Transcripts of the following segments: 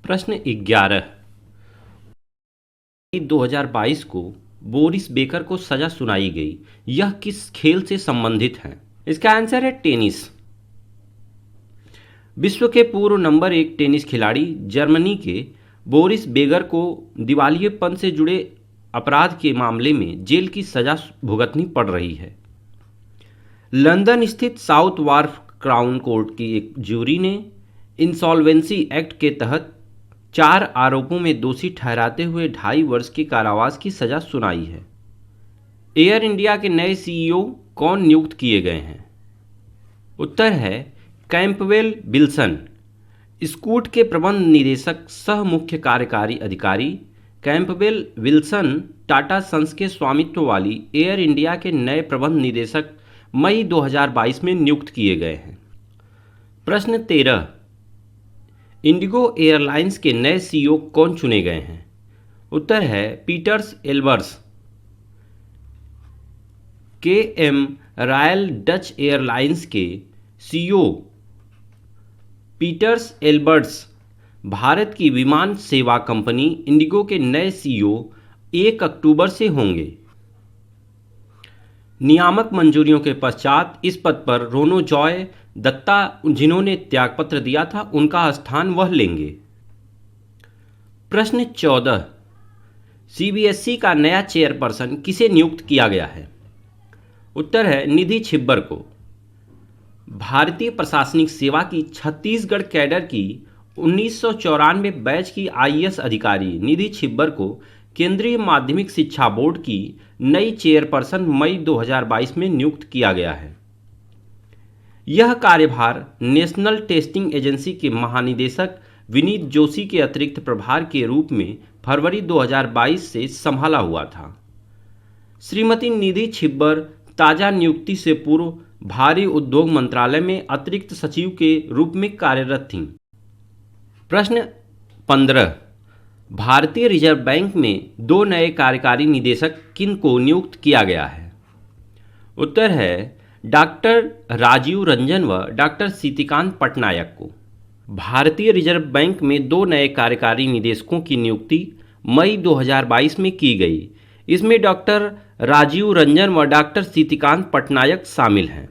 प्रश्न 11। 2022 को Boris Becker को सजा सुनाई गई, यह किस खेल से संबंधित है? इसका आंसर है टेनिस। विश्व के पूर्व नंबर 1 टेनिस खिलाड़ी जर्मनी के बोरिस बेगर को दिवालियेपन से जुड़े अपराध के मामले में जेल की सजा भुगतनी पड़ रही है। लंदन स्थित साउथ वार्फ क्राउन कोर्ट की एक ज्यूरी ने इंसॉल्वेंसी एक्ट के तहत 4 आरोपों में दोषी ठहराते हुए 2.5 वर्ष के कारावास की सजा सुनाई है। एयर इंडिया के नए सीईओ कौन नियुक्त किए गए हैं? उत्तर है कैंपबेल विल्सन। स्कूट के प्रबंध निदेशक सह मुख्य कार्यकारी अधिकारी कैंपबेल विल्सन टाटा सन्स के स्वामित्व वाली एयर इंडिया के नए प्रबंध निदेशक मई 2022 में नियुक्त किए गए हैं। प्रश्न 13। इंडिगो एयरलाइंस के नए सीईओ कौन चुने गए हैं? उत्तर है Pieters Elbers. KM Royal Dutch Airlines के सीईओ पीटर्स एल्बर्ट्स भारत की विमान सेवा कंपनी इंडिगो के नए सीईओ 1 अक्टूबर से होंगे। नियामक मंजूरियों के पश्चात इस पद पर रोनो जॉय दत्ता, जिन्होंने त्यागपत्र दिया था, उनका स्थान वह लेंगे। प्रश्न 14। सीबीएसई का नया चेयरपर्सन किसे नियुक्त किया गया है? उत्तर है निधि छिब्बर को। भारतीय प्रशासनिक सेवा की छत्तीसगढ़ कैडर की 1994 बैच की आईएएस अधिकारी निधि छिब्बर को केंद्रीय माध्यमिक शिक्षा बोर्ड की नई चेयरपर्सन मई 2022 में नियुक्त किया गया है। यह कार्यभार नेशनल टेस्टिंग एजेंसी के महानिदेशक विनीत जोशी के अतिरिक्त प्रभार के रूप में फरवरी 2022 से संभाला हुआ था। श्रीमती निधि छिब्बर ताज़ा नियुक्ति से पूर्व भारी उद्योग मंत्रालय में अतिरिक्त सचिव के रूप में कार्यरत थीं। प्रश्न 15। भारतीय रिजर्व बैंक में 2 नए कार्यकारी निदेशक किन को नियुक्त किया गया है? उत्तर है डॉक्टर राजीव रंजन व डॉक्टर सीतिकांत पटनायक को। भारतीय रिजर्व बैंक में 2 नए कार्यकारी निदेशकों की नियुक्ति मई 2022 में की गई। इसमें डॉक्टर राजीव रंजन व डॉक्टर सीतिकांत पटनायक शामिल हैं।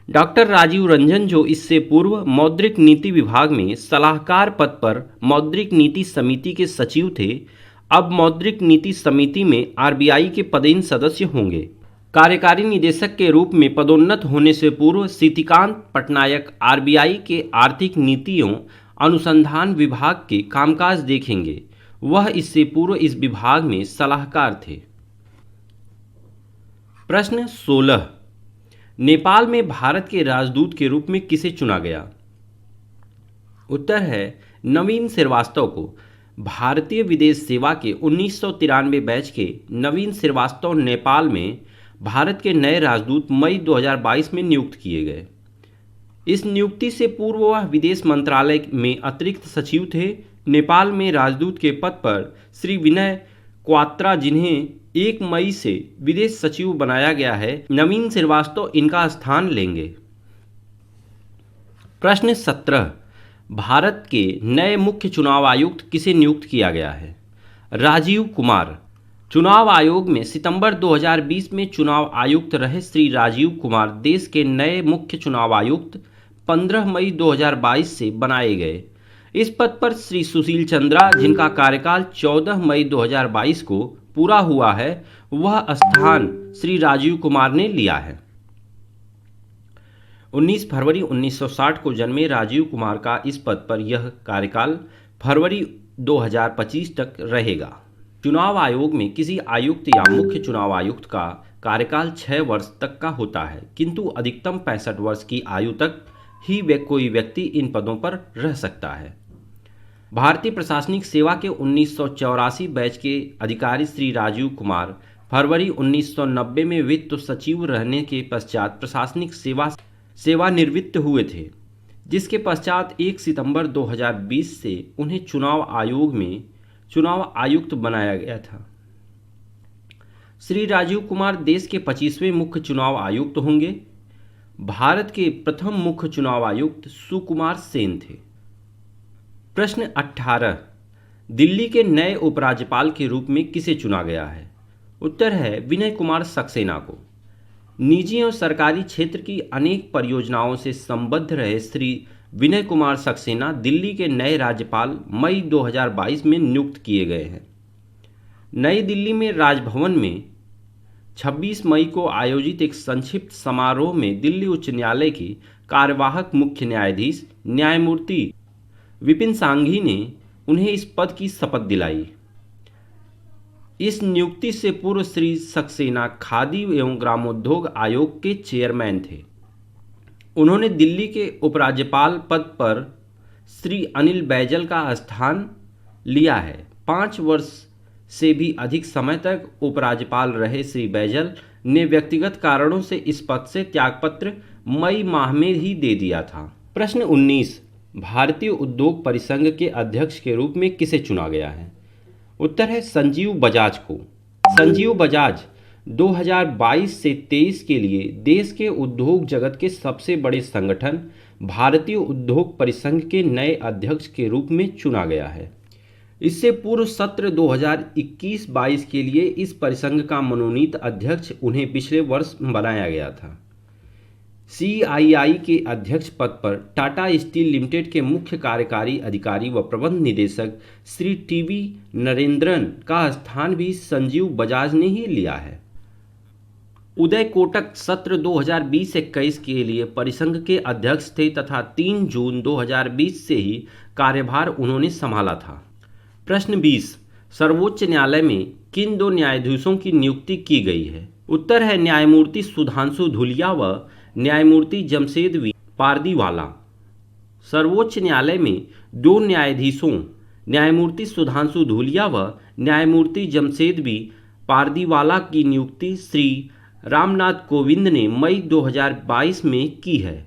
डॉक्टर राजीव रंजन, जो इससे पूर्व मौद्रिक नीति विभाग में सलाहकार पद पर मौद्रिक नीति समिति के सचिव थे, अब मौद्रिक नीति समिति में आरबीआई के पदेन सदस्य होंगे। कार्यकारी निदेशक के रूप में पदोन्नत होने से पूर्व सीतिकांत पटनायक आरबीआई के आर्थिक नीतियों अनुसंधान विभाग के कामकाज देखेंगे। वह इससे पूर्व इस विभाग में सलाहकार थे। प्रश्न 16। नेपाल में भारत के राजदूत के रूप में किसे चुना गया? उत्तर है नवीन श्रीवास्तव को। भारतीय विदेश सेवा के 1993 बैच के नवीन श्रीवास्तव नेपाल में भारत के नए राजदूत मई 2022 में नियुक्त किए गए। इस नियुक्ति से पूर्व वह विदेश मंत्रालय में अतिरिक्त सचिव थे। नेपाल में राजदूत के पद पर श्री विनय क्वात्रा, जिन्हें 1 मई से विदेश सचिव बनाया गया है, नवीन श्रीवास्तव इनका स्थान लेंगे। प्रश्न 17। भारत के नए मुख्य चुनाव आयुक्त किसे नियुक्त किया गया है? राजीव कुमार। चुनाव आयोग में सितंबर 2020 में चुनाव आयुक्त रहे श्री राजीव कुमार देश के नए मुख्य चुनाव आयुक्त 15 मई 2022 से बनाए गए। इस पद पर श्री सुशील चंद्रा, जिनका कार्यकाल 14 मई 2022 को पूरा हुआ है, वह स्थान श्री राजीव कुमार ने लिया है। 19 फरवरी 1960 को जन्मे राजीव कुमार का इस पद पर यह कार्यकाल फरवरी 2025 तक रहेगा। चुनाव आयोग में किसी आयुक्त या मुख्य चुनाव आयुक्त का कार्यकाल 6 वर्ष तक का होता है, किंतु अधिकतम 65 वर्ष की आयु तक ही कोई व्यक्ति इन पदों पर रह सकता है। भारतीय प्रशासनिक सेवा के 1984 बैच के अधिकारी श्री राजीव कुमार फरवरी 1990 में वित्त सचिव रहने के पश्चात प्रशासनिक सेवानिवृत्त हुए थे, जिसके पश्चात 1 सितंबर 2020 से उन्हें चुनाव आयोग में चुनाव आयुक्त बनाया गया था। श्री राजीव कुमार देश के 25वें मुख्य चुनाव आयुक्त होंगे। भारत के प्रथम मुख्य चुनाव आयुक्त सुकुमार सेन थे। प्रश्न 18, दिल्ली के नए उपराज्यपाल के रूप में किसे चुना गया है? उत्तर है विनय कुमार सक्सेना को। निजी और सरकारी क्षेत्र की अनेक परियोजनाओं से संबद्ध रहे श्री विनय कुमार सक्सेना दिल्ली के नए राज्यपाल मई 2022 में नियुक्त किए गए हैं। नई दिल्ली में राजभवन में 26 मई को आयोजित एक संक्षिप्त समारोह में दिल्ली उच्च न्यायालय के कार्यवाहक मुख्य न्यायाधीश न्यायमूर्ति विपिन सांघी ने उन्हें इस पद की शपथ दिलाई। इस नियुक्ति से पूर्व श्री सक्सेना खादी एवं ग्रामोद्योग आयोग के चेयरमैन थे। उन्होंने दिल्ली के उपराज्यपाल पद पर श्री अनिल बैजल का स्थान लिया है। 5 वर्ष से भी अधिक समय तक उपराज्यपाल रहे श्री बैजल ने व्यक्तिगत कारणों से इस पद से त्यागपत्र मई माह में ही दे दिया था। प्रश्न 19, भारतीय उद्योग परिसंघ के अध्यक्ष के रूप में किसे चुना गया है? उत्तर है संजीव बजाज को। संजीव बजाज 2022 से 23 के लिए देश के उद्योग जगत के सबसे बड़े संगठन भारतीय उद्योग परिसंघ के नए अध्यक्ष के रूप में चुना गया है। इससे पूर्व सत्र 2021-22 के लिए इस परिसंघ का मनोनीत अध्यक्ष उन्हें पिछले वर्ष बनाया गया था। CII के अध्यक्ष पद पर टाटा स्टील लिमिटेड के मुख्य कार्यकारी अधिकारी व प्रबंध निदेशक श्री TV नरेंद्रन का स्थान भी संजीव बजाज ने ही लिया है। उदय कोटक सत्र 2020-21 के लिए परिसंघ के अध्यक्ष थे तथा 3 जून 2020 से ही कार्यभार उन्होंने संभाला था। प्रश्न 20, सर्वोच्च न्यायालय में किन 2 न्यायाधीशों की नियुक्ति की गई है? उत्तर है न्यायमूर्ति सुधांशु धूलिया व न्यायमूर्ति जमशेद वी पारदीवाला। सर्वोच्च न्यायालय में 2 न्यायाधीशों न्यायमूर्ति सुधांशु धूलिया व न्यायमूर्ति जमशेद वी पारदीवाला की नियुक्ति श्री रामनाथ कोविंद ने मई 2022 में की है।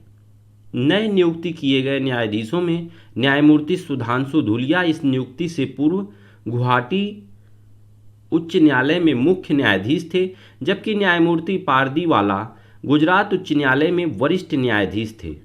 नए नियुक्ति किए गए न्यायाधीशों में न्यायमूर्ति सुधांशु धूलिया इस नियुक्ति से पूर्व गुवाहाटी उच्च न्यायालय में मुख्य न्यायाधीश थे, जबकि न्यायमूर्ति पारदीवाला गुजरात उच्च न्यायालय में वरिष्ठ न्यायाधीश थे।